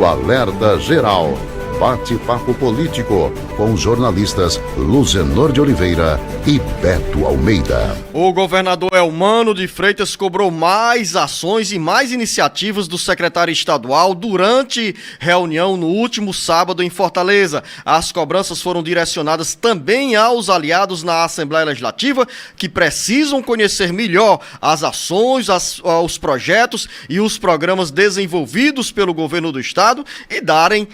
o Alerta Geral. Bate-papo político com os jornalistas Luzenor de Oliveira e Beto Almeida. O governador Eumano de Freitas cobrou mais ações e mais iniciativas do secretário estadual durante reunião no último sábado em Fortaleza. As cobranças foram direcionadas também aos aliados na Assembleia Legislativa, que precisam conhecer melhor as ações, os projetos e os programas desenvolvidos pelo governo do estado e darem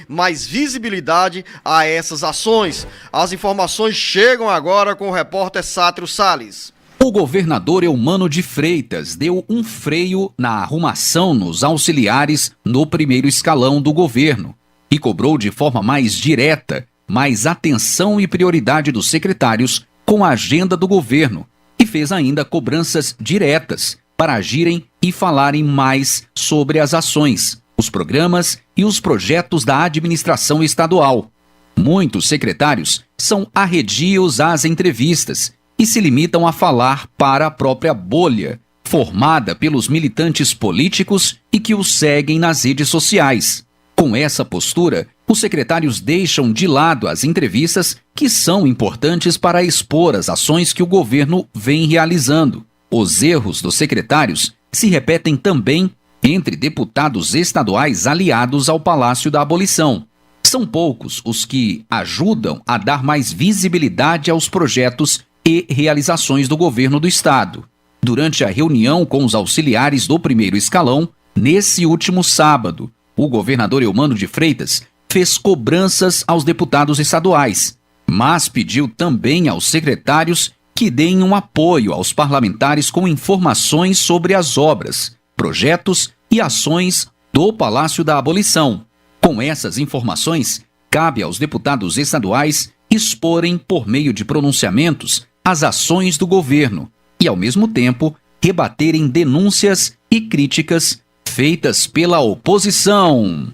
mais visibilidade a essas ações. As informações chegam agora com o repórter Sátrio Salles. O governador Eumano de Freitas deu um freio na arrumação nos auxiliares no primeiro escalão do governo e cobrou de forma mais direta mais atenção e prioridade dos secretários com a agenda do governo e fez ainda cobranças diretas para agirem e falarem mais sobre as ações, os programas e os projetos da administração estadual. Muitos secretários são arredios às entrevistas e se limitam a falar para a própria bolha, formada pelos militantes políticos e que os seguem nas redes sociais. Com essa postura, os secretários deixam de lado as entrevistas que são importantes para expor as ações que o governo vem realizando. Os erros dos secretários se repetem também entre deputados estaduais aliados ao Palácio da Abolição. São poucos os que ajudam a dar mais visibilidade aos projetos e realizações do governo do estado. Durante a reunião com os auxiliares do primeiro escalão, nesse último sábado, o governador Eumano de Freitas fez cobranças aos deputados estaduais, mas pediu também aos secretários que deem um apoio aos parlamentares com informações sobre as obras, projetos e ações do Palácio da Abolição. Com essas informações, cabe aos deputados estaduais exporem, por meio de pronunciamentos, as ações do governo e, ao mesmo tempo, rebaterem denúncias e críticas feitas pela oposição.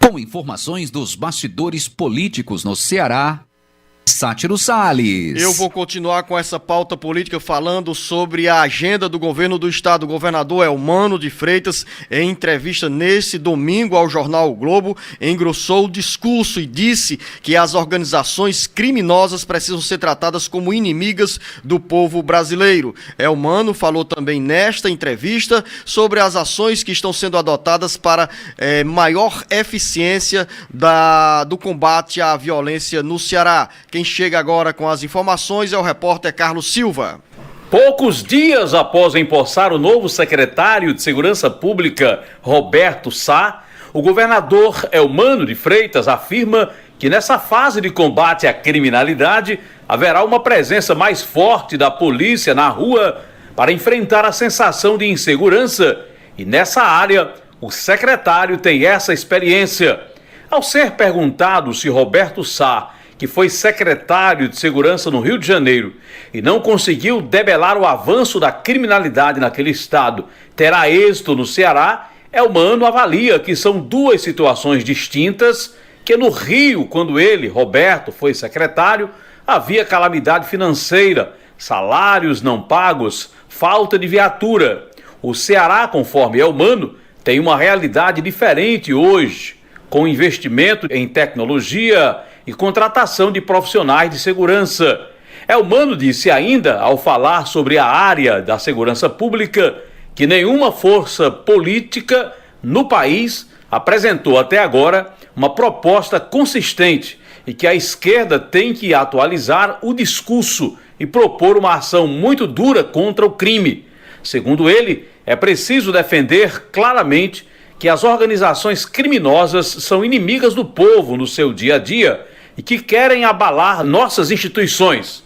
Com informações dos bastidores políticos no Ceará, Sátiro Salles. Eu vou continuar com essa pauta política falando sobre a agenda do governo do estado. O governador Eumano de Freitas, em entrevista nesse domingo ao jornal O Globo, engrossou o discurso e disse que as organizações criminosas precisam ser tratadas como inimigas do povo brasileiro. Eumano falou também nesta entrevista sobre as ações que estão sendo adotadas para maior eficiência do combate à violência no Ceará. Quem chega agora com as informações é o repórter Carlos Silva. Poucos dias após empossar o novo secretário de Segurança Pública, Roberto Sá, o governador Eumano de Freitas afirma que nessa fase de combate à criminalidade haverá uma presença mais forte da polícia na rua para enfrentar a sensação de insegurança. E nessa área, o secretário tem essa experiência. Ao ser perguntado se Roberto Sá, que foi secretário de Segurança no Rio de Janeiro e não conseguiu debelar o avanço da criminalidade naquele estado, terá êxito no Ceará, Eumano avalia que são duas situações distintas, que no Rio, quando ele, Roberto, foi secretário, havia calamidade financeira, salários não pagos, falta de viatura. O Ceará, conforme Eumano, tem uma realidade diferente hoje, com investimento em tecnologia e contratação de profissionais de segurança. Eumano disse ainda, ao falar sobre a área da segurança pública, que nenhuma força política no país apresentou até agora uma proposta consistente e que a esquerda tem que atualizar o discurso e propor uma ação muito dura contra o crime. Segundo ele, é preciso defender claramente que as organizações criminosas são inimigas do povo no seu dia a dia e que querem abalar nossas instituições.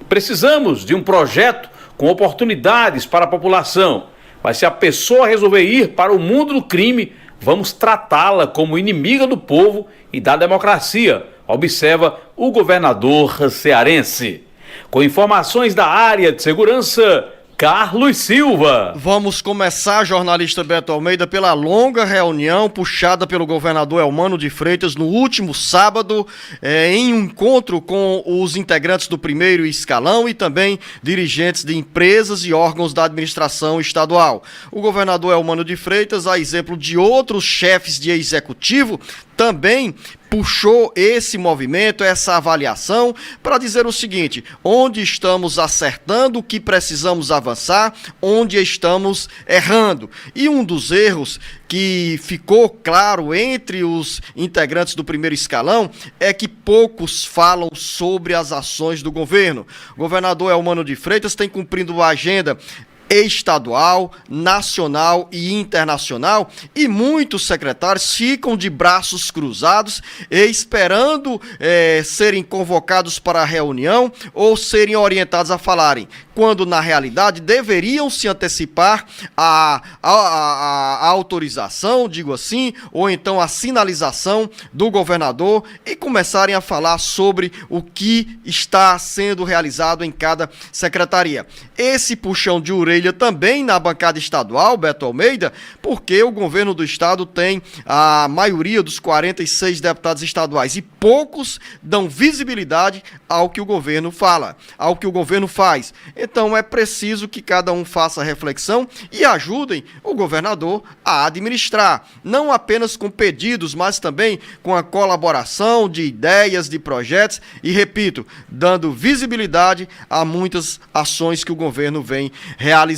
Precisamos de um projeto com oportunidades para a população, mas se a pessoa resolver ir para o mundo do crime, vamos tratá-la como inimiga do povo e da democracia, observa o governador cearense. Com informações da área de segurança, Carlos Silva. Vamos começar, jornalista Beto Almeida, pela longa reunião puxada pelo governador Eumano de Freitas no último sábado, em um encontro com os integrantes do primeiro escalão e também dirigentes de empresas e órgãos da administração estadual. O governador Eumano de Freitas, a exemplo de outros chefes de executivo, também puxou esse movimento, essa avaliação, para dizer o seguinte: onde estamos acertando, o que precisamos avançar, onde estamos errando. E um dos erros que ficou claro entre os integrantes do primeiro escalão é que poucos falam sobre as ações do governo. O governador Eumano de Freitas tem cumprido a agenda estadual, nacional e internacional, e muitos secretários ficam de braços cruzados esperando serem convocados para a reunião ou serem orientados a falarem, quando na realidade deveriam se antecipar a autorização, digo assim, ou então a sinalização do governador e começarem a falar sobre o que está sendo realizado em cada secretaria. Esse puxão de orelha também na bancada estadual, Beto Almeida, porque o governo do estado tem a maioria dos 46 deputados estaduais e poucos dão visibilidade ao que o governo fala, ao que o governo faz. Então é preciso que cada um faça reflexão e ajudem o governador a administrar, não apenas com pedidos, mas também com a colaboração de ideias, de projetos e, repito, dando visibilidade a muitas ações que o governo vem realizando.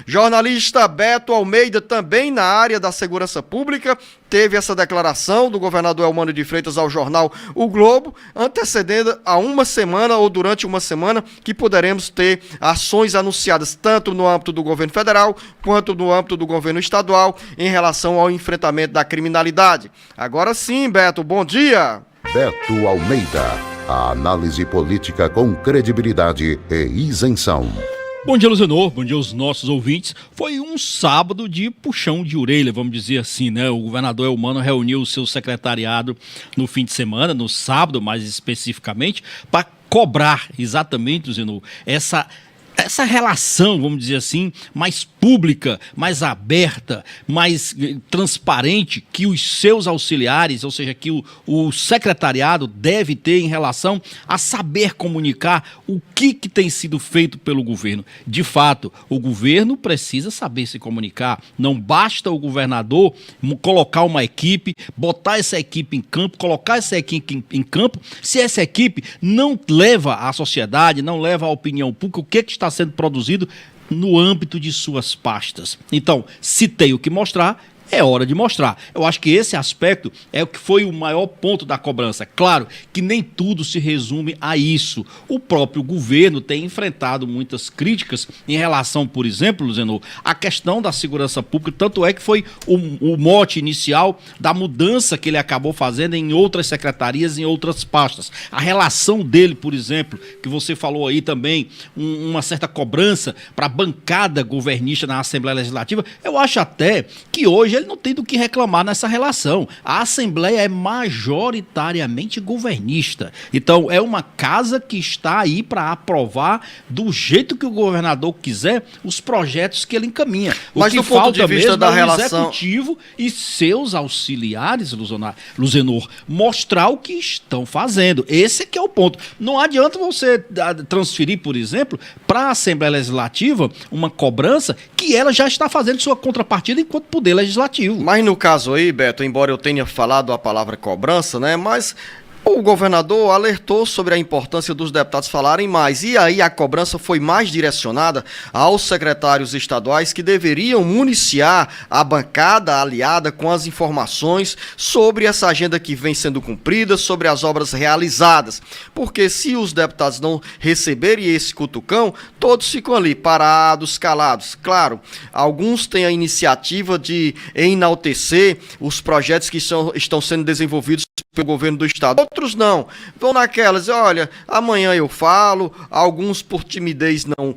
Jornalista Beto Almeida, também na área da segurança pública, teve essa declaração do governador Eumano de Freitas ao jornal O Globo, antecedendo a uma semana ou durante uma semana que poderemos ter ações anunciadas tanto no âmbito do governo federal quanto no âmbito do governo estadual em relação ao enfrentamento da criminalidade. Agora sim, Beto, bom dia! Beto Almeida, a análise política com credibilidade e isenção. Bom dia, Luzenor. Bom dia aos nossos ouvintes. Foi um sábado de puxão de orelha, vamos dizer assim, né? O governador Eumano reuniu o seu secretariado no fim de semana, no sábado mais especificamente, para cobrar exatamente, Luzenor, essa relação, vamos dizer assim, mais pública, mais aberta, mais transparente que os seus auxiliares, ou seja, que o secretariado deve ter em relação a saber comunicar o que tem sido feito pelo governo. De fato, o governo precisa saber se comunicar. Não basta o governador colocar uma equipe, botar essa equipe em campo, colocar essa equipe em campo, se essa equipe não leva à sociedade, não leva à opinião pública, o que está sendo produzido no âmbito de suas pastas. Então, se tem o que mostrar, é hora de mostrar. Eu acho que esse aspecto é o que foi o maior ponto da cobrança. Claro que nem tudo se resume a isso. O próprio governo tem enfrentado muitas críticas em relação, por exemplo, Luzenor, à questão da segurança pública, tanto é que foi o mote inicial da mudança que ele acabou fazendo em outras secretarias, em outras pastas. A relação dele, por exemplo, que você falou aí também, uma certa cobrança para a bancada governista na Assembleia Legislativa, eu acho até que hoje ele não tem do que reclamar nessa relação. A Assembleia é majoritariamente governista. Então, é uma casa que está aí para aprovar do jeito que o governador quiser os projetos que ele encaminha. Mas o que do ponto de vista da relação, executivo e seus auxiliares, Luzenor, mostrar o que estão fazendo. Esse é que é o ponto. Não adianta você transferir, por exemplo, para a Assembleia Legislativa uma cobrança que ela já está fazendo sua contrapartida enquanto poder legislativo. Mas no caso aí, Beto, embora eu tenha falado a palavra cobrança, né, mas o governador alertou sobre a importância dos deputados falarem mais, e aí a cobrança foi mais direcionada aos secretários estaduais que deveriam municiar a bancada aliada com as informações sobre essa agenda que vem sendo cumprida, sobre as obras realizadas, porque se os deputados não receberem esse cutucão, todos ficam ali parados, calados. Claro, alguns têm a iniciativa de enaltecer os projetos que estão sendo desenvolvidos pelo governo do estado. outros não. Vão naquelas, olha, amanhã eu falo, alguns por timidez não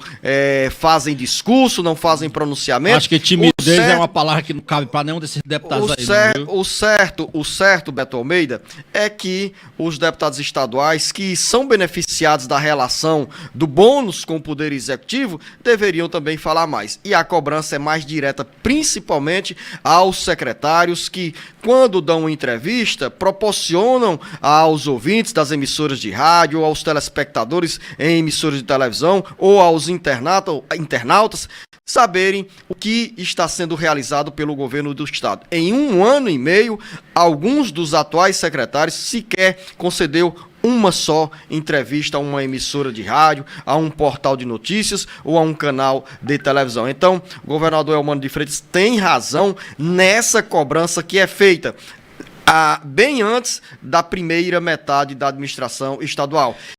fazem discurso, não fazem pronunciamento. Acho que timidez é uma palavra que não cabe para nenhum desses deputados aí, não, viu? O certo, Beto Almeida, é que os deputados estaduais que são beneficiados da relação do bônus com o Poder Executivo deveriam também falar mais. E a cobrança é mais direta, principalmente aos secretários que, quando dão uma entrevista, proporcionam aos ouvintes das emissoras de rádio, ou aos telespectadores em emissoras de televisão, ou aos internautas, saberem o que está sendo realizado pelo governo do estado. Em 1 ano e meio, alguns dos atuais secretários sequer concedeu uma só entrevista a uma emissora de rádio, a um portal de notícias ou a um canal de televisão. Então, o governador Eumano de Freitas tem razão nessa cobrança que é feita bem antes da primeira metade da administração estadual.